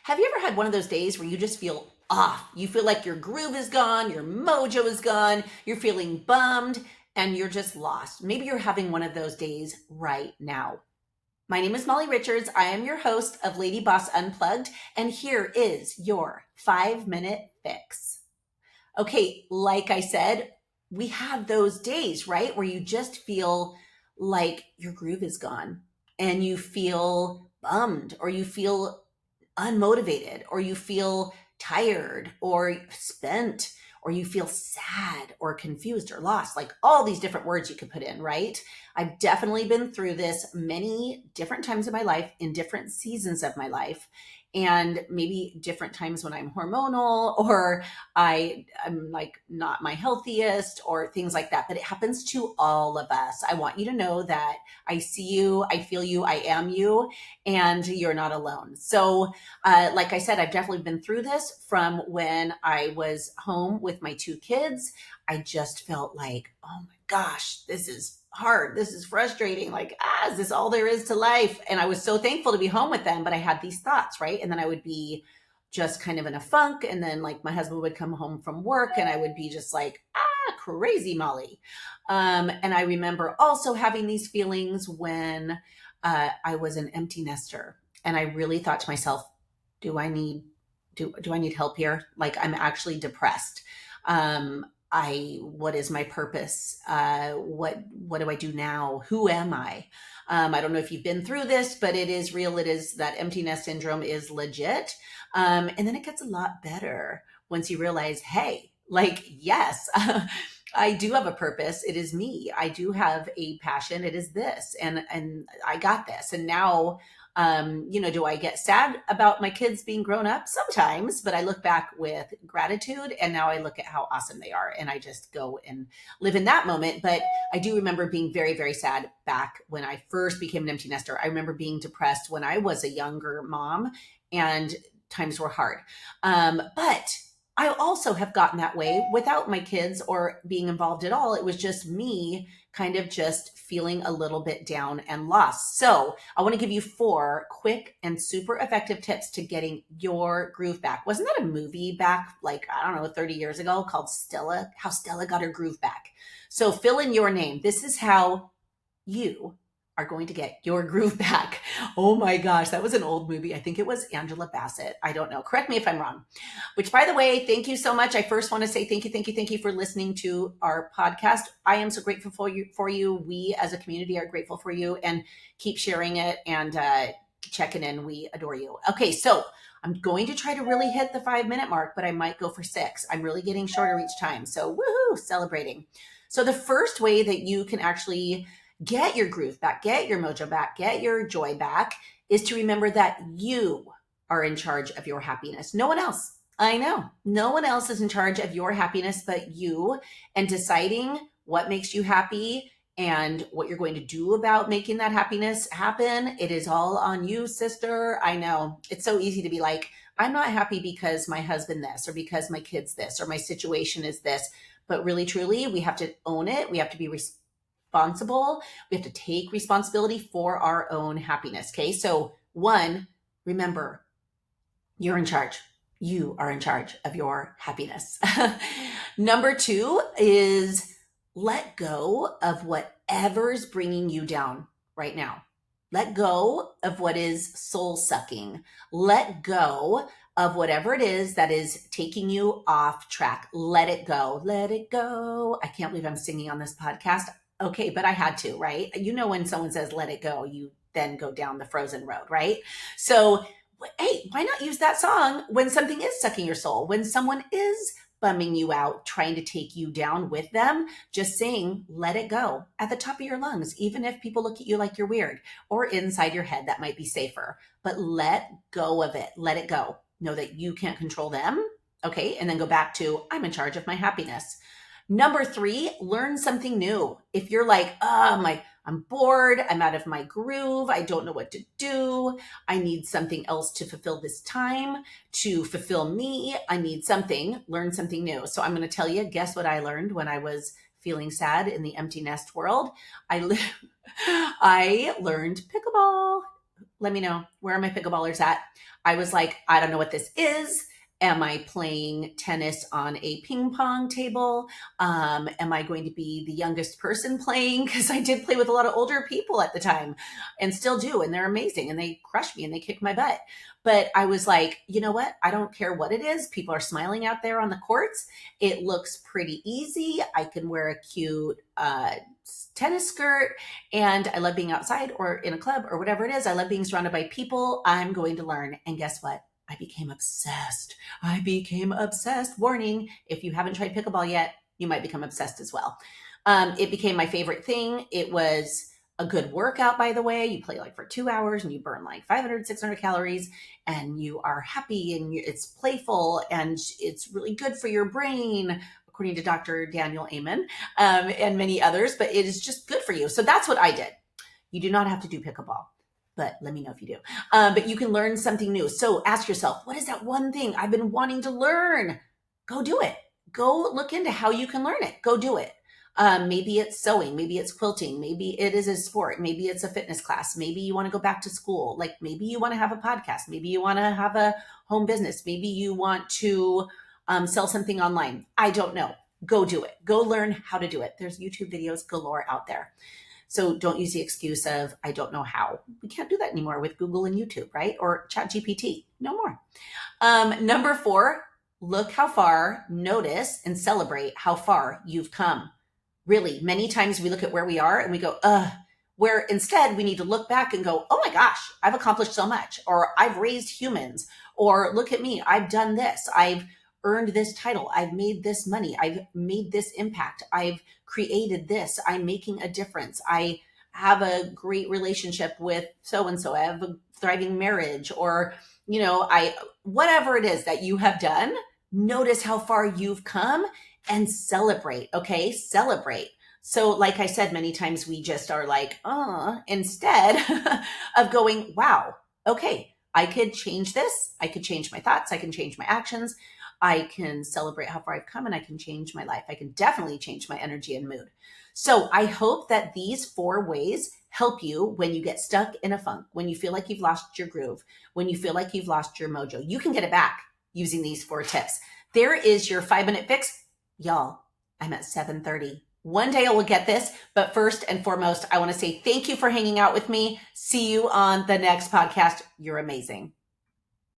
Have you ever had one of those days where you just feel off? You feel like your groove is gone, your mojo is gone, you're feeling bummed, and you're just lost. Maybe you're having one of those days right now. My name is Molly Richards. I am your host of LadyBoss Unplugged, and here is your 5-minute fix. Okay, like I said, we have those days, right, where you just feel like your groove is gone and you feel bummed or you feel unmotivated or you feel tired or spent or you feel sad or confused or lost, like all these different words you could put in, right? I've definitely been through this many different times in my life, in different seasons of my life, and maybe different times when I'm hormonal or I'm like not my healthiest or things like that. But it happens to all of us. I want you to know that I see you, I feel you, I am you, and you're not alone. So like I said, I've definitely been through this from when I was home with my 2 kids. I just felt like, oh my gosh, this is hard. This is frustrating. Like, is this all there is to life? And I was so thankful to be home with them, but I had these thoughts, right? And then I would be just kind of in a funk. And then like my husband would come home from work and I would be just like, crazy Molly. And I remember also having these feelings when I was an empty nester. And I really thought to myself, do I need help here? Like I'm actually depressed. What is my purpose? What do I do now? Who am I? I don't know if you've been through this, but it is real. It is that empty nest syndrome is legit. And then it gets a lot better once you realize, hey, like, yes, I do have a purpose. It is me. I do have a passion. It is this, and I got this. And now, do I get sad about my kids being grown up? Sometimes, but I look back with gratitude and now I look at how awesome they are and I just go and live in that moment. But I do remember being very, very sad back when I first became an empty nester. I remember being depressed when I was a younger mom and times were hard. But I also have gotten that way without my kids or being involved at all. It was just me kind of just feeling a little bit down and lost. So I want to give you 4 quick and super effective tips to getting your groove back. Wasn't that a movie back, like, I don't know, 30 years ago called Stella, how Stella got her groove back? So fill in your name. This is how you are going to get your groove back. Oh my gosh, that was an old movie. I think it was Angela Bassett. I don't know. Correct me if I'm wrong. Which, by the way, thank you so much. I first want to say thank you for listening to our podcast. I am so grateful for you. We as a community are grateful for you, and keep sharing it and checking in. We adore you. Okay, so I'm going to try to really hit the 5-minute mark, but I might go for 6. I'm really getting shorter each time. So woohoo, celebrating. So the first way that you can actually get your groove back, get your mojo back, get your joy back is to remember that you are in charge of your happiness. No one else. I know. No one else is in charge of your happiness but you, and deciding what makes you happy and what you're going to do about making that happiness happen. It is all on you, sister. I know. It's so easy to be like, I'm not happy because my husband this, or because my kids this, or my situation is this. But really, truly, we have to own it. We have to be responsible. We have to take responsibility for our own happiness. Okay. So 1, remember, you're in charge. You are in charge of your happiness. Number 2 is let go of whatever's bringing you down right now. Let go of what is soul sucking. Let go of whatever it is that is taking you off track. Let it go. Let it go. I can't believe I'm singing on this podcast. Okay, but I had to, right? You know, when someone says, let it go, you then go down the frozen road, right? So, hey, why not use that song when something is sucking your soul, when someone is bumming you out, trying to take you down with them? Just sing, let it go at the top of your lungs, even if people look at you like you're weird, or inside your head, that might be safer. But let go of it. Let it go. Know that you can't control them. Okay, and then go back to, I'm in charge of my happiness. Number 3, learn something new. If you're like, I'm bored, I'm out of my groove, I don't know what to do, I need something else to fulfill this time, to fulfill me, I need something, learn something new. So I'm going to tell you, guess what I learned when I was feeling sad in the empty nest world? I learned pickleball. Let me know. Where are my pickleballers at? I was like, I don't know what this is. Am I playing tennis on a ping pong table? Am I going to be the youngest person playing? Because I did play with a lot of older people at the time and still do. And they're amazing and they crush me and they kick my butt. But I was like, you know what? I don't care what it is. People are smiling out there on the courts. It looks pretty easy. I can wear a cute tennis skirt and I love being outside or in a club or whatever it is. I love being surrounded by people. I'm going to learn. And guess what? I became obsessed. I became obsessed. Warning, if you haven't tried pickleball yet, you might become obsessed as well. It became my favorite thing. It was a good workout, by the way. You play like for 2 hours and you burn like 500, 600 calories and you are happy and it's playful and it's really good for your brain, according to Dr. Daniel Amen, and many others, but it is just good for you. So that's what I did. You do not have to do pickleball, but let me know if you do. But you can learn something new. So ask yourself, what is that one thing I've been wanting to learn? Go do it. Go look into how you can learn it. Go do it. Maybe it's sewing, maybe it's quilting, maybe it is a sport, maybe it's a fitness class, maybe you want to go back to school, like maybe you want to have a podcast, maybe you want to have a home business, maybe you want to sell something online. I don't know. Go do it. Go learn how to do it. There's YouTube videos galore out there. So don't use the excuse of, I don't know how. We can't do that anymore with Google and YouTube, right? Or ChatGPT. No more. Number 4, look how far, notice and celebrate how far you've come. Really, many times we look at where we are and we go, where instead we need to look back and go, oh my gosh, I've accomplished so much, or I've raised humans, or look at me, I've done this, I've earned this title, I've made this money, I've made this impact, I've created this, I'm making a difference, I have a great relationship with so-and-so, I have a thriving marriage, or, whatever it is that you have done, notice how far you've come and celebrate. Okay. Celebrate. So like I said, many times we just are like, instead of going, wow, okay, I could change this. I could change my thoughts. I can change my actions. I can celebrate how far I've come and I can change my life. I can definitely change my energy and mood. So I hope that these 4 ways help you when you get stuck in a funk, when you feel like you've lost your groove, when you feel like you've lost your mojo. You can get it back using these 4 tips. There is your 5-minute fix. Y'all, I'm at 7:30. One day I will get this, but first and foremost, I want to say thank you for hanging out with me. See you on the next podcast. You're amazing.